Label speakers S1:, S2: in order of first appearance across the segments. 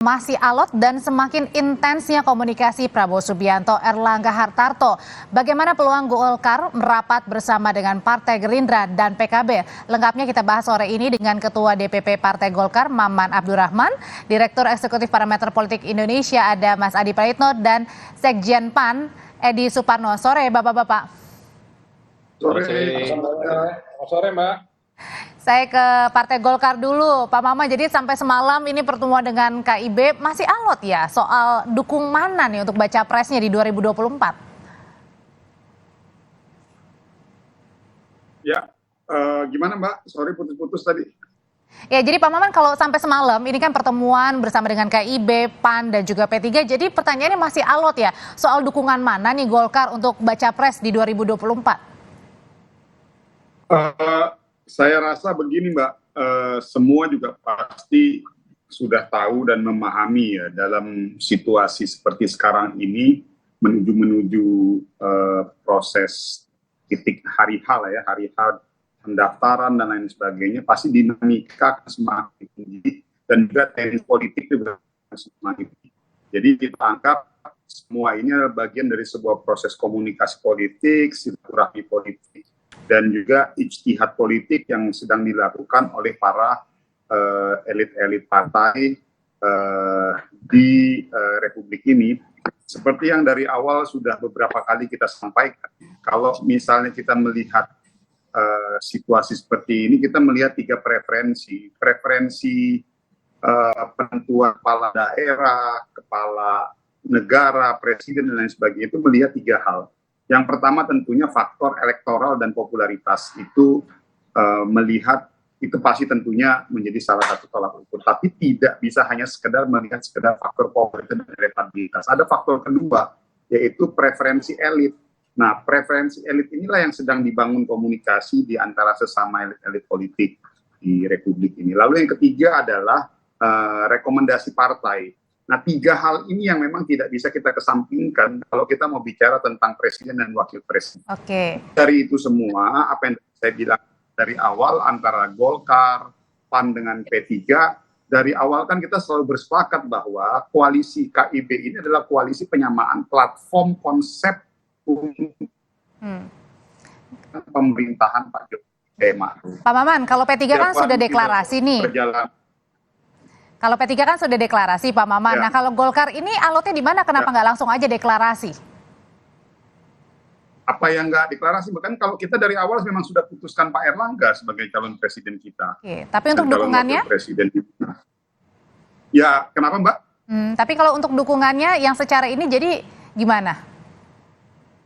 S1: Masih alot dan semakin intensnya komunikasi Prabowo Subianto Erlangga Hartarto. Bagaimana peluang Golkar merapat bersama dengan Partai Gerindra dan PKB? Lengkapnya kita bahas sore ini dengan Ketua DPP Partai Golkar Maman Abdurrahman, Direktur Eksekutif Parameter Politik Indonesia ada Mas Adi Praitno, dan Sekjen PAN Edi Suparno. Sore Bapak-Bapak.
S2: Sore. Sore Mbak.
S1: Saya ke Partai Golkar dulu, Pak Mama. Jadi sampai semalam ini pertemuan dengan KIB masih alot ya soal dukung mana nih untuk baca presnya di 2024?
S2: Ya, gimana Mbak? Sorry putus-putus tadi.
S1: Ya, jadi Pak Maman, kalau sampai semalam ini kan pertemuan bersama dengan KIB, PAN dan juga P3. Jadi pertanyaannya masih alot ya soal dukungan mana nih Golkar untuk baca pres di 2024?
S2: Saya rasa begini Mbak, semua juga pasti sudah tahu dan memahami ya dalam situasi seperti sekarang ini menuju proses titik hari H lah ya, hari H pendaftaran dan lain sebagainya, pasti dinamika semakin tinggi dan juga teknik politik juga semakin tinggi. Jadi kita anggap semua ini adalah bagian dari sebuah proses komunikasi politik, silaturahmi politik, dan juga ijtihad politik yang sedang dilakukan oleh para elit-elit partai di Republik ini. Seperti yang dari awal sudah beberapa kali kita sampaikan, kalau misalnya kita melihat situasi seperti ini, kita melihat tiga preferensi. Preferensi penentuan kepala daerah, kepala negara, presiden, dan lain sebagainya itu melihat tiga hal. Yang pertama tentunya faktor elektoral dan popularitas itu melihat itu pasti tentunya menjadi salah satu tolak ukur. Tapi tidak bisa hanya sekedar melihat sekedar faktor popularitas dan elektabilitas. Ada faktor kedua, yaitu preferensi elit. Nah, preferensi elit inilah yang sedang dibangun komunikasi di antara sesama elit-elit politik di Republik ini. Lalu yang ketiga adalah rekomendasi partai. Nah, tiga hal ini yang memang tidak bisa kita kesampingkan kalau kita mau bicara tentang presiden dan wakil presiden.
S1: Oke.
S2: Dari itu semua, apa yang saya bilang dari awal antara Golkar, PAN dengan P3, dari awal kan kita selalu bersepakat bahwa koalisi KIB ini adalah koalisi penyamaan platform konsep pemerintahan Pak Jokowi Ma'ruf.
S1: Pak Maman, kalau P3 kan sudah deklarasi nih. Kalau P3 kan sudah deklarasi, Pak Maman. Ya. Nah, kalau Golkar ini alotnya di mana? Kenapa nggak langsung aja deklarasi?
S2: Apa yang nggak deklarasi? Bahkan kalau kita dari awal memang sudah putuskan Pak Erlangga sebagai calon presiden kita.
S1: Oke, tapi untuk dukungannya?
S2: Presiden kita. Ya, kenapa Mbak?
S1: Tapi kalau untuk dukungannya yang secara ini jadi gimana?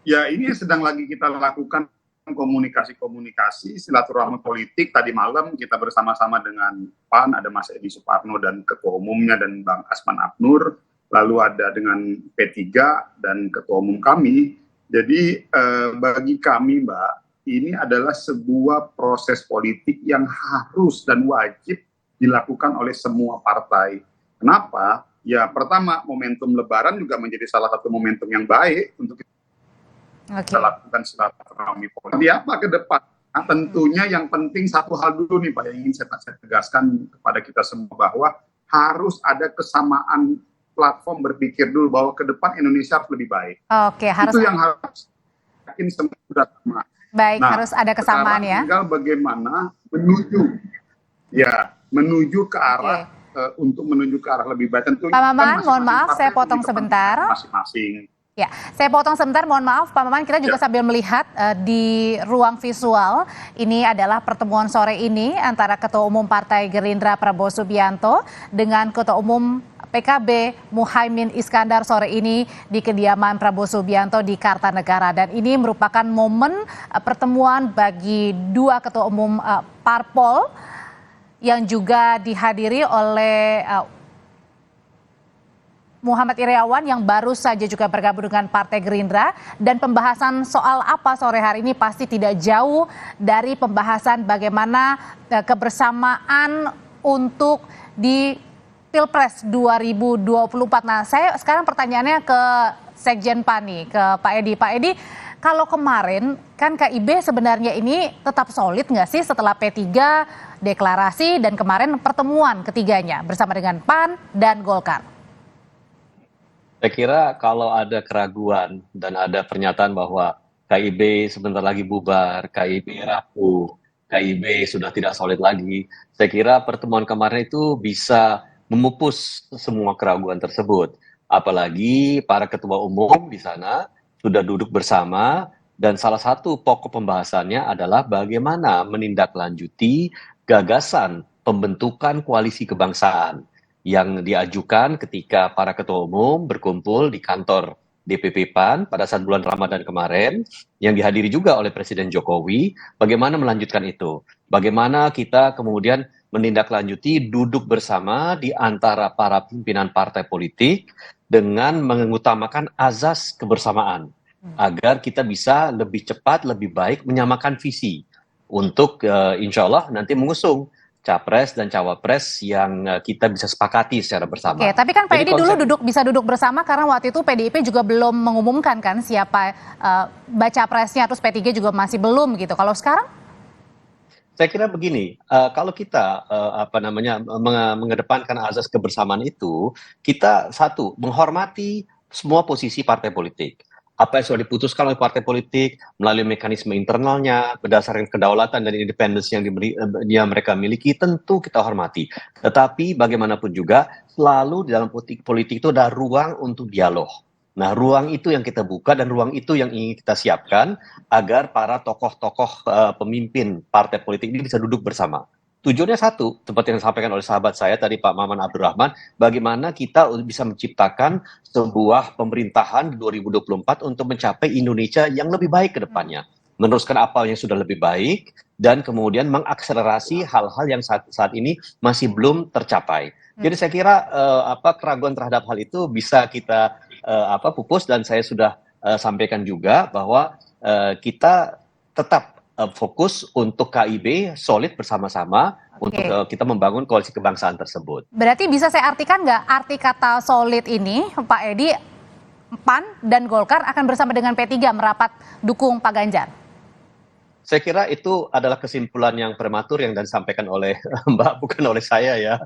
S2: Ya, ini sedang lagi kita lakukan komunikasi silaturahmi politik. Tadi malam kita bersama-sama dengan PAN, ada Mas Edi Suparno dan ketua umumnya dan Bang Asman Abnur, lalu ada dengan P3 dan ketua umum kami. Jadi bagi kami Mbak, ini adalah sebuah proses politik yang harus dan wajib dilakukan oleh semua partai. Kenapa? Ya, pertama, momentum Lebaran juga menjadi salah satu momentum yang baik untuk kita lakukan silaturahmi politik. Di apa ke depan? Nah, tentunya yang penting satu hal dulu nih Pak yang ingin saya tegaskan kepada kita semua, bahwa harus ada kesamaan platform berpikir dulu bahwa ke depan Indonesia harus lebih baik.
S1: Oke, harus.
S2: Itu yang harus yakin semua sudah sama.
S1: Baik, nah, harus ada kesamaan ya.
S2: Tinggal bagaimana menuju ke arah untuk menuju ke arah lebih baik. Tentunya
S1: Pak Maman, mohon maaf saya potong sebentar.
S2: Masing-masing.
S1: Ya, saya potong sebentar, mohon maaf Pak Maman, kita juga sambil melihat di ruang visual, ini adalah pertemuan sore ini antara Ketua Umum Partai Gerindra Prabowo Subianto dengan Ketua Umum PKB Muhaimin Iskandar sore ini di kediaman Prabowo Subianto di Kartanegara. Dan ini merupakan momen pertemuan bagi dua Ketua Umum Parpol yang juga dihadiri oleh Muhammad Iryawan yang baru saja juga bergabung dengan Partai Gerindra, dan pembahasan soal apa sore hari ini pasti tidak jauh dari pembahasan bagaimana kebersamaan untuk di Pilpres 2024. Nah, saya sekarang pertanyaannya ke Sekjen PAN nih, ke Pak Edi. Pak Edi, kalau kemarin kan KIB sebenarnya ini tetap solid nggak sih setelah P3 deklarasi dan kemarin pertemuan ketiganya bersama dengan PAN dan Golkar?
S3: Saya kira kalau ada keraguan dan ada pernyataan bahwa KIB sebentar lagi bubar, KIB rapuh, KIB sudah tidak solid lagi, saya kira pertemuan kemarin itu bisa memupus semua keraguan tersebut. Apalagi para ketua umum di sana sudah duduk bersama dan salah satu pokok pembahasannya adalah bagaimana menindaklanjuti gagasan pembentukan koalisi kebangsaan yang diajukan ketika para ketua umum berkumpul di kantor DPP PAN pada saat bulan Ramadan kemarin, yang dihadiri juga oleh Presiden Jokowi. Bagaimana melanjutkan itu? Bagaimana kita kemudian menindaklanjuti duduk bersama di antara para pimpinan partai politik dengan mengutamakan azas kebersamaan agar kita bisa lebih cepat, lebih baik menyamakan visi untuk insya Allah nanti mengusung capres dan cawapres yang kita bisa sepakati secara bersama.
S1: Oke, tapi kan Pak
S3: Jadi
S1: Edi dulu bisa duduk bersama karena waktu itu PDIP juga belum mengumumkan kan siapa baca presnya, terus P3 juga masih belum gitu. Kalau sekarang?
S3: Saya kira begini, kalau kita mengedepankan azas kebersamaan itu, kita satu menghormati semua posisi partai politik. Apa yang sudah diputuskan oleh partai politik melalui mekanisme internalnya, berdasarkan kedaulatan dan independensi yang mereka miliki, tentu kita hormati. Tetapi bagaimanapun juga, selalu di dalam politik itu ada ruang untuk dialog. Nah, ruang itu yang kita buka dan ruang itu yang ingin kita siapkan agar para tokoh-tokoh pemimpin partai politik ini bisa duduk bersama. Tujuannya satu, seperti yang disampaikan oleh sahabat saya tadi Pak Maman Abdurrahman, bagaimana kita bisa menciptakan sebuah pemerintahan di 2024 untuk mencapai Indonesia yang lebih baik ke depannya. Meneruskan apa yang sudah lebih baik dan kemudian mengakselerasi hal-hal yang saat ini masih belum tercapai. Jadi saya kira keraguan terhadap hal itu bisa kita pupus, dan saya sudah sampaikan juga bahwa kita tetap fokus untuk KIB solid bersama-sama untuk kita membangun koalisi kebangsaan tersebut.
S1: Berarti bisa saya artikan nggak arti kata solid ini, Pak Edi, PAN dan Golkar akan bersama dengan P3 merapat dukung Pak Ganjar?
S3: Saya kira itu adalah kesimpulan yang prematur yang disampaikan oleh Mbak, bukan oleh saya ya.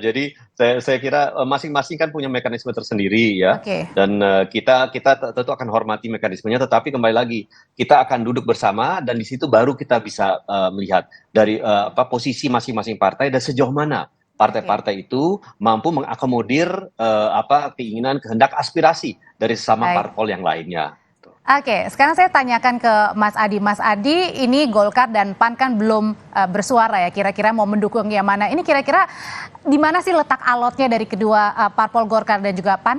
S3: Jadi saya kira masing-masing kan punya mekanisme tersendiri ya. Dan kita tentu akan hormati mekanismenya, tetapi kembali lagi kita akan duduk bersama dan di situ baru kita bisa melihat dari posisi masing-masing partai dan sejauh mana partai-partai itu mampu mengakomodir keinginan, kehendak, aspirasi dari sesama parpol yang lainnya.
S1: Oke, sekarang saya tanyakan ke Mas Adi. Mas Adi, ini Golkar dan PAN kan belum bersuara ya, kira-kira mau mendukung yang mana. Ini kira-kira di mana sih letak alotnya dari kedua parpol Golkar dan juga PAN?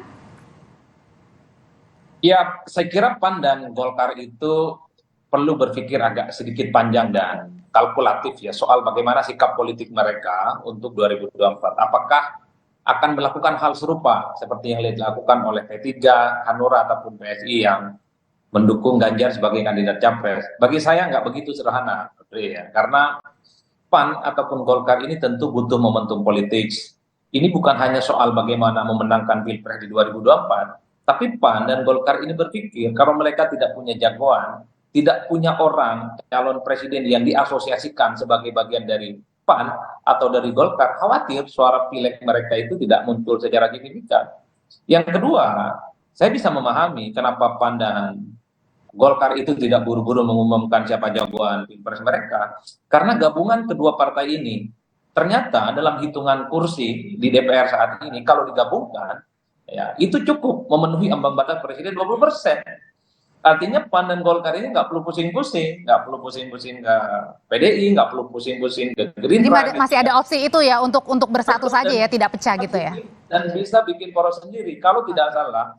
S4: Ya, saya kira PAN dan Golkar itu perlu berpikir agak sedikit panjang dan kalkulatif ya soal bagaimana sikap politik mereka untuk 2024. Apakah akan melakukan hal serupa seperti yang dilakukan oleh P3, Hanura ataupun PSI yang mendukung Ganjar sebagai kandidat capres? Bagi saya nggak begitu sederhana, ya. Karena PAN ataupun Golkar ini tentu butuh momentum politik. Ini bukan hanya soal bagaimana memenangkan Pilpres di 2024, tapi PAN dan Golkar ini berpikir kalau mereka tidak punya jagoan, tidak punya orang calon presiden yang diasosiasikan sebagai bagian dari PAN atau dari Golkar, khawatir suara pileg mereka itu tidak muncul secara signifikan. Yang kedua, saya bisa memahami kenapa PAN dan Golkar itu tidak buru-buru mengumumkan siapa jagoan Pilpres mereka, karena gabungan kedua partai ini ternyata dalam hitungan kursi di DPR saat ini kalau digabungkan ya itu cukup memenuhi ambang batas presiden 20%. Artinya PAN dan Golkar ini nggak perlu pusing-pusing, nggak perlu pusing-pusing ke PDI, nggak perlu pusing-pusing ke Gerindra.
S1: Jadi masih ada opsi itu ya untuk bersatu saja ya, tidak pecah gitu ya.
S4: Dan bisa bikin poros sendiri. Kalau tidak salah,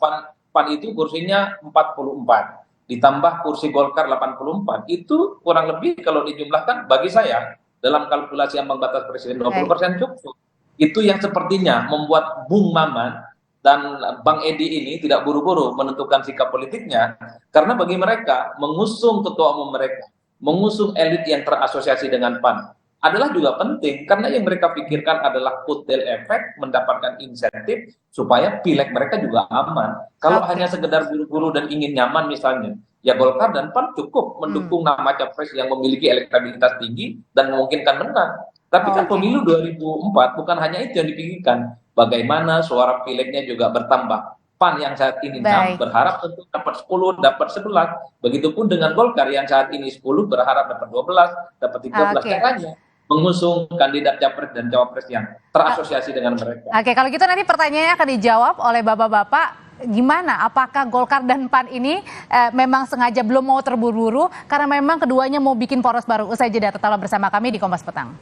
S4: PAN itu kursinya 44. Ditambah kursi Golkar 84, itu kurang lebih kalau dijumlahkan bagi saya dalam kalkulasi ambang batas presiden 20% cukup. Itu yang sepertinya membuat Bung Maman dan Bang Edi ini tidak buru-buru menentukan sikap politiknya, karena bagi mereka mengusung ketua umum mereka, mengusung elit yang terasosiasi dengan PAN adalah juga penting, karena yang mereka pikirkan adalah kutil efek, mendapatkan insentif supaya pileg mereka juga aman. Kalau hanya sekedar buru-buru dan ingin nyaman misalnya, ya Golkar dan PAN cukup mendukung nama capres yang memiliki elektabilitas tinggi dan memungkinkan menang. Tapi kan pemilu 2004 bukan hanya itu yang dipikirkan, bagaimana suara pileknya juga bertambah. PAN yang saat ini 6 berharap tentu dapat 10, dapat 11. Begitupun dengan Golkar yang saat ini 10 berharap dapat 12, dapat 13. Caranya mengusung kandidat capres dan cawapres yang terasosiasi dengan mereka.
S1: Oke, kalau gitu nanti pertanyaannya akan dijawab oleh bapak-bapak. Gimana? Apakah Golkar dan PAN ini memang sengaja belum mau terburu-buru karena memang keduanya mau bikin poros baru? Usai jeda, tetaplah bersama kami di Kompas Petang.